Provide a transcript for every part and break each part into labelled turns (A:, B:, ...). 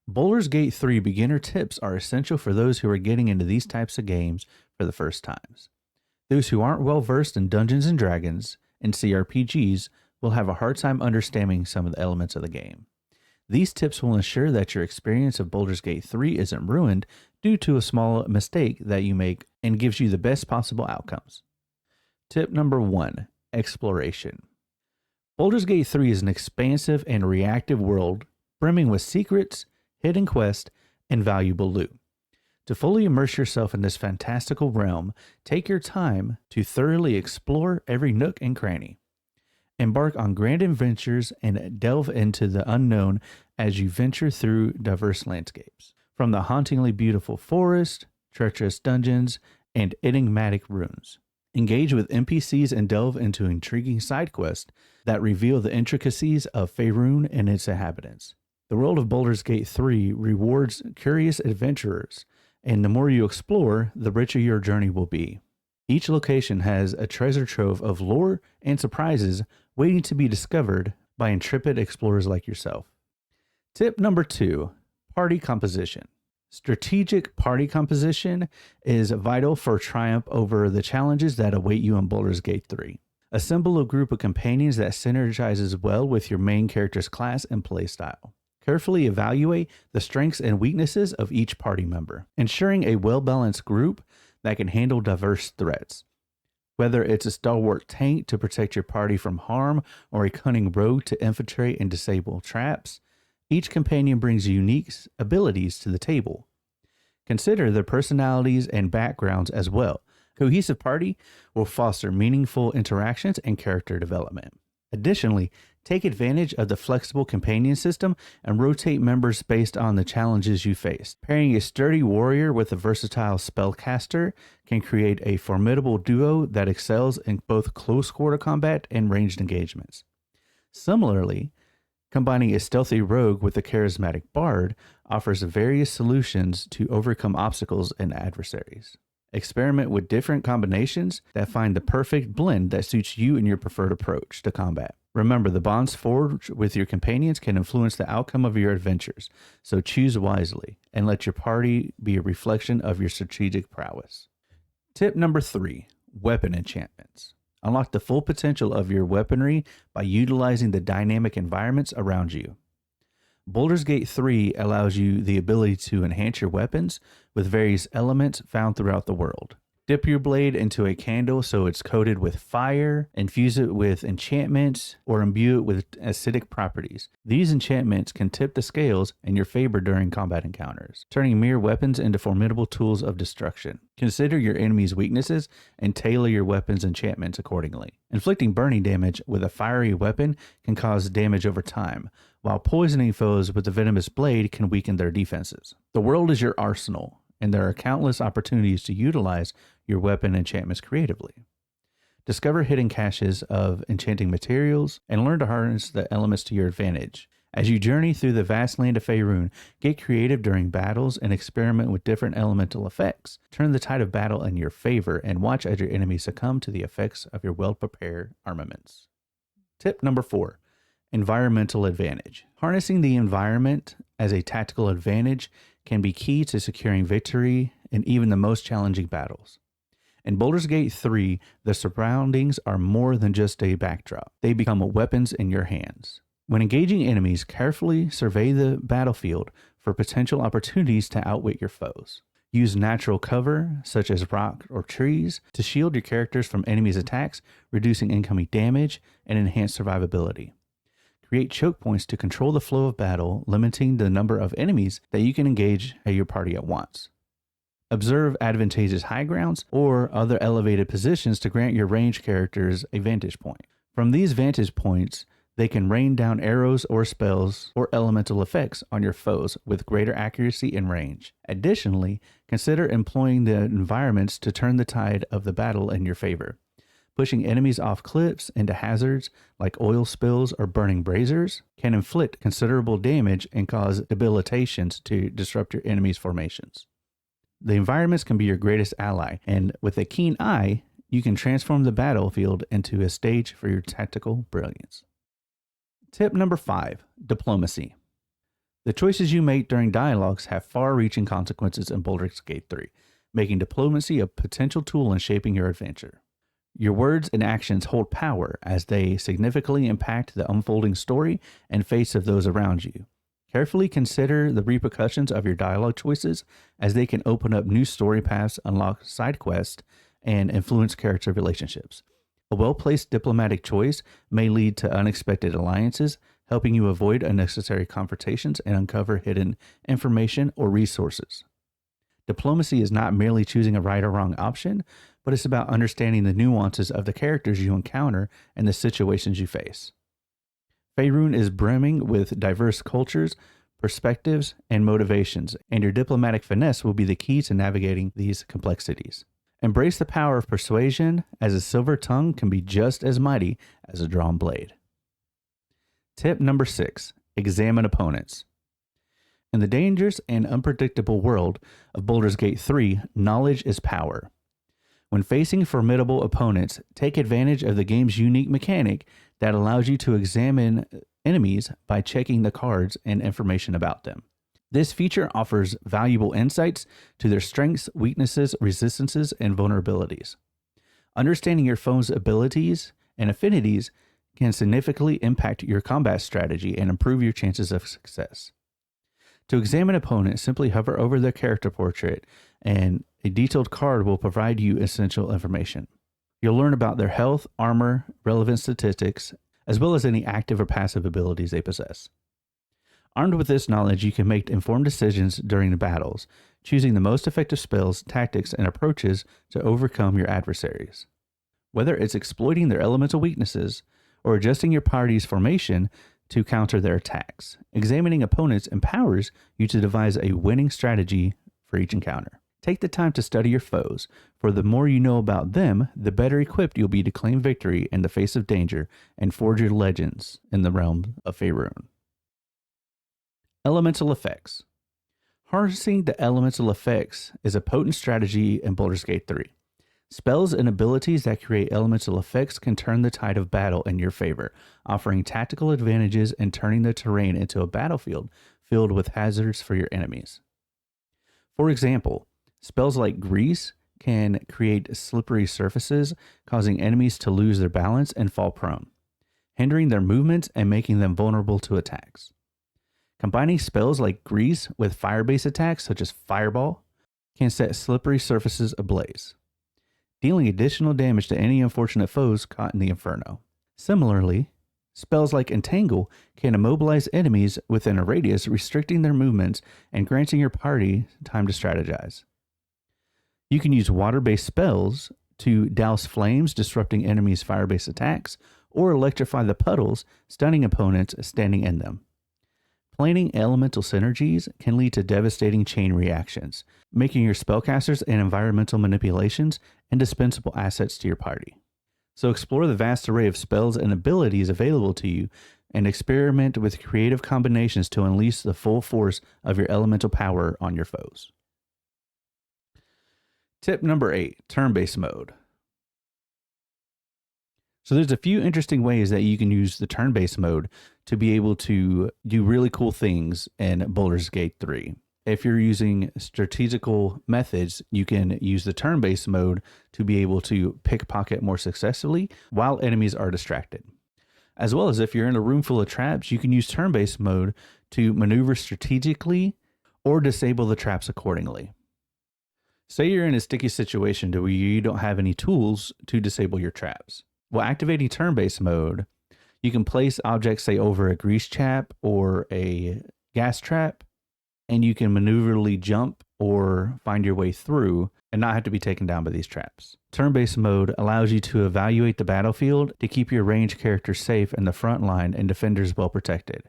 A: Baldur's Gate 3 beginner tips are essential for those who are getting into these types of games for the first times. Those who aren't well versed in Dungeons and Dragons and CRPGs will have a hard time understanding some of the elements of the game. These tips will ensure that your experience of Baldur's Gate 3 isn't ruined due to a small mistake that you make and gives you the best possible outcomes. Tip number 1, exploration. Baldur's Gate 3 is an expansive and reactive world brimming with secrets, hidden quests, and valuable loot. To fully immerse yourself in this fantastical realm, take your time to thoroughly explore every nook and cranny. Embark on grand adventures and delve into the unknown as you venture through diverse landscapes. From the hauntingly beautiful forest, treacherous dungeons, and enigmatic ruins. Engage with NPCs and delve into intriguing side quests that reveal the intricacies of Faerun and its inhabitants. The world of Baldur's Gate 3 rewards curious adventurers, and the more you explore, the richer your journey will be. Each location has a treasure trove of lore and surprises waiting to be discovered by intrepid explorers like yourself. Tip number 2, party composition. Strategic party composition is vital for triumph over the challenges that await you in Baldur's Gate 3. Assemble a group of companions that synergizes well with your main character's class and playstyle. Carefully evaluate the strengths and weaknesses of each party member, ensuring a well-balanced group that can handle diverse threats. Whether it's a stalwart tank to protect your party from harm or a cunning rogue to infiltrate and disable traps, each companion brings unique abilities to the table. Consider their personalities and backgrounds as well. Cohesive party will foster meaningful interactions and character development. Additionally, take advantage of the flexible companion system and rotate members based on the challenges you face. Pairing a sturdy warrior with a versatile spellcaster can create a formidable duo that excels in both close quarter combat and ranged engagements. Similarly, combining a stealthy rogue with a charismatic bard offers various solutions to overcome obstacles and adversaries. Experiment with different combinations that find the perfect blend that suits you and your preferred approach to combat. Remember, the bonds forged with your companions can influence the outcome of your adventures, so choose wisely and let your party be a reflection of your strategic prowess. Tip number 3, weapon enchantments. Unlock the full potential of your weaponry by utilizing the dynamic environments around you. Baldur's Gate 3 allows you the ability to enhance your weapons with various elements found throughout the world. Dip your blade into a candle so it's coated with fire, infuse it with enchantments, or imbue it with acidic properties. These enchantments can tip the scales in your favor during combat encounters, turning mere weapons into formidable tools of destruction. Consider your enemy's weaknesses and tailor your weapon's enchantments accordingly. Inflicting burning damage with a fiery weapon can cause damage over time, while poisoning foes with a venomous blade can weaken their defenses. The world is your arsenal, and there are countless opportunities to utilize your weapon enchantments creatively. Discover hidden caches of enchanting materials and learn to harness the elements to your advantage. As you journey through the vast land of Faerun, get creative during battles and experiment with different elemental effects. Turn the tide of battle in your favor and watch as your enemies succumb to the effects of your well-prepared armaments. Tip number 4, environmental advantage. Harnessing the environment as a tactical advantage can be key to securing victory in even the most challenging battles. In Baldur's Gate 3, the surroundings are more than just a backdrop. They become weapons in your hands. When engaging enemies, carefully survey the battlefield for potential opportunities to outwit your foes. Use natural cover, such as rock or trees, to shield your characters from enemies' attacks, reducing incoming damage and enhance survivability. Create choke points to control the flow of battle, limiting the number of enemies that you can engage at your party at once. Observe advantageous high grounds or other elevated positions to grant your ranged characters a vantage point. From these vantage points, they can rain down arrows or spells or elemental effects on your foes with greater accuracy and range. Additionally, consider employing the environments to turn the tide of the battle in your favor. Pushing enemies off cliffs into hazards like oil spills or burning braziers can inflict considerable damage and cause debilitations to disrupt your enemy's formations. The environments can be your greatest ally, and with a keen eye, you can transform the battlefield into a stage for your tactical brilliance. Tip number 5, diplomacy. The choices you make during dialogues have far-reaching consequences in Baldur's Gate 3, making diplomacy a potential tool in shaping your adventure. Your words and actions hold power as they significantly impact the unfolding story and fates of those around you. Carefully consider the repercussions of your dialogue choices, as they can open up new story paths, unlock side quests, and influence character relationships. A well-placed diplomatic choice may lead to unexpected alliances, helping you avoid unnecessary confrontations and uncover hidden information or resources. Diplomacy is not merely choosing a right or wrong option, but it's about understanding the nuances of the characters you encounter and the situations you face. Faerun is brimming with diverse cultures, perspectives, and motivations, and your diplomatic finesse will be the key to navigating these complexities. Embrace the power of persuasion, as a silver tongue can be just as mighty as a drawn blade. Tip number 6. Examine opponents. In the dangerous and unpredictable world of Baldur's Gate 3, knowledge is power. When facing formidable opponents, take advantage of the game's unique mechanic that allows you to examine enemies by checking the cards and information about them. This feature offers valuable insights to their strengths, weaknesses, resistances, and vulnerabilities. Understanding your foe's abilities and affinities can significantly impact your combat strategy and improve your chances of success. To examine opponents, simply hover over their character portrait, and a detailed card will provide you essential information. You'll learn about their health, armor, relevant statistics, as well as any active or passive abilities they possess. Armed with this knowledge, you can make informed decisions during the battles, choosing the most effective spells, tactics, and approaches to overcome your adversaries. Whether it's exploiting their elemental weaknesses or adjusting your party's formation to counter their attacks, examining opponents empowers you to devise a winning strategy for each encounter. Take the time to study your foes, for the more you know about them, the better equipped you'll be to claim victory in the face of danger and forge your legends in the realm of Faerun. Elemental effects. Harnessing the elemental effects is a potent strategy in Baldur's Gate 3. Spells and abilities that create elemental effects can turn the tide of battle in your favor, offering tactical advantages and turning the terrain into a battlefield filled with hazards for your enemies. For example, spells like Grease can create slippery surfaces, causing enemies to lose their balance and fall prone, hindering their movements and making them vulnerable to attacks. Combining spells like Grease with fire-based attacks such as Fireball can set slippery surfaces ablaze, dealing additional damage to any unfortunate foes caught in the inferno. Similarly, spells like Entangle can immobilize enemies within a radius, restricting their movements and granting your party time to strategize. You can use water-based spells to douse flames, disrupting enemies' fire-based attacks, or electrify the puddles, stunning opponents standing in them. Planning elemental synergies can lead to devastating chain reactions, making your spellcasters and environmental manipulations indispensable assets to your party. So explore the vast array of spells and abilities available to you and experiment with creative combinations to unleash the full force of your elemental power on your foes. Tip number 8, turn-based mode. So there's a few interesting ways that you can use the turn-based mode to be able to do really cool things in Baldur's Gate 3. If you're using strategical methods, you can use the turn-based mode to be able to pickpocket more successfully while enemies are distracted. As well as if you're in a room full of traps, you can use turn-based mode to maneuver strategically or disable the traps accordingly. Say you're in a sticky situation to where you don't have any tools to disable your traps. While activating turn-based mode, you can place objects, say, over a grease trap or a gas trap, and you can maneuverably jump or find your way through and not have to be taken down by these traps. Turn-based mode allows you to evaluate the battlefield to keep your ranged characters safe in the front line and defenders well protected.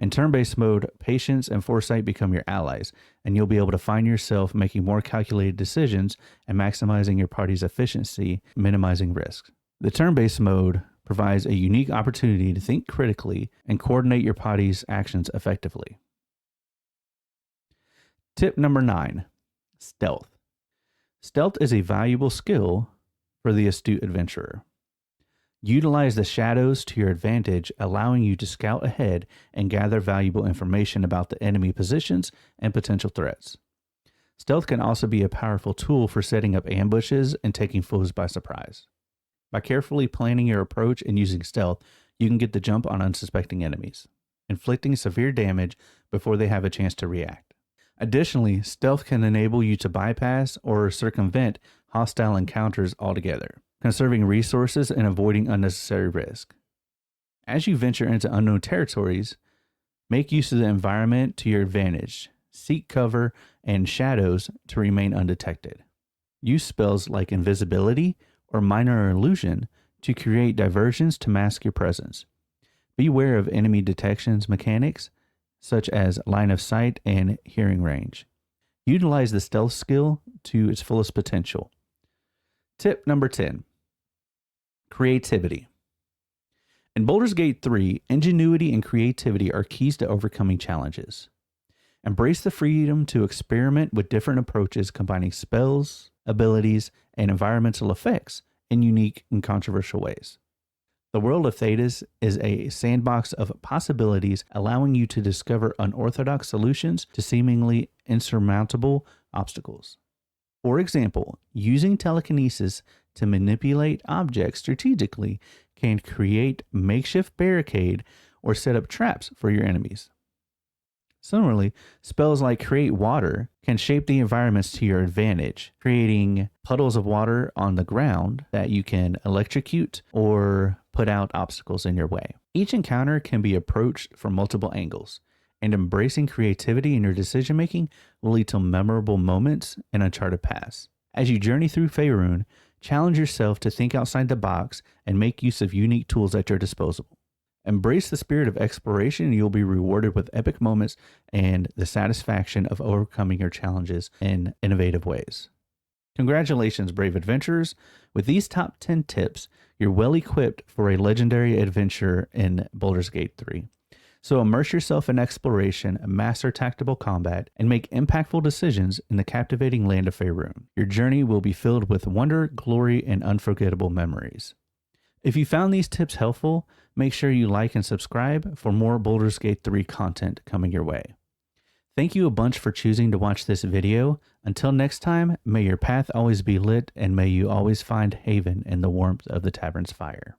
A: In turn-based mode, patience and foresight become your allies, and you'll be able to find yourself making more calculated decisions and maximizing your party's efficiency, minimizing risks. The turn-based mode provides a unique opportunity to think critically and coordinate your party's actions effectively. Tip number 9, stealth. Stealth is a valuable skill for the astute adventurer. Utilize the shadows to your advantage, allowing you to scout ahead and gather valuable information about the enemy positions and potential threats. Stealth can also be a powerful tool for setting up ambushes and taking foes by surprise. By carefully planning your approach and using stealth, you can get the jump on unsuspecting enemies, inflicting severe damage before they have a chance to react. Additionally, stealth can enable you to bypass or circumvent hostile encounters altogether, conserving resources and avoiding unnecessary risk. As you venture into unknown territories, make use of the environment to your advantage. Seek cover and shadows to remain undetected. Use spells like invisibility or minor illusion to create diversions to mask your presence. Beware of enemy detections mechanics such as line of sight and hearing range. Utilize the stealth skill to its fullest potential. Tip number 10. Creativity. In Baldur's Gate 3, ingenuity and creativity are keys to overcoming challenges. Embrace the freedom to experiment with different approaches, combining spells, abilities, and environmental effects in unique and controversial ways. The world of Thedas is a sandbox of possibilities, allowing you to discover unorthodox solutions to seemingly insurmountable obstacles. For example, using telekinesis to manipulate objects strategically can create makeshift barricade or set up traps for your enemies. Similarly, spells like Create Water can shape the environments to your advantage, creating puddles of water on the ground that you can electrocute or put out obstacles in your way. Each encounter can be approached from multiple angles, and embracing creativity in your decision making will lead to memorable moments and uncharted paths. As you journey through Faerun, challenge yourself to think outside the box and make use of unique tools at your disposal. Embrace the spirit of exploration, and you'll be rewarded with epic moments and the satisfaction of overcoming your challenges in innovative ways. Congratulations, brave adventurers. With these top 10 tips, you're well equipped for a legendary adventure in Baldur's Gate 3. So immerse yourself in exploration, master tactical combat, and make impactful decisions in the captivating land of Faerun. Your journey will be filled with wonder, glory, and unforgettable memories. If you found these tips helpful, make sure you like and subscribe for more Baldur's Gate 3 content coming your way. Thank you a bunch for choosing to watch this video. Until next time, may your path always be lit, and may you always find haven in the warmth of the tavern's fire.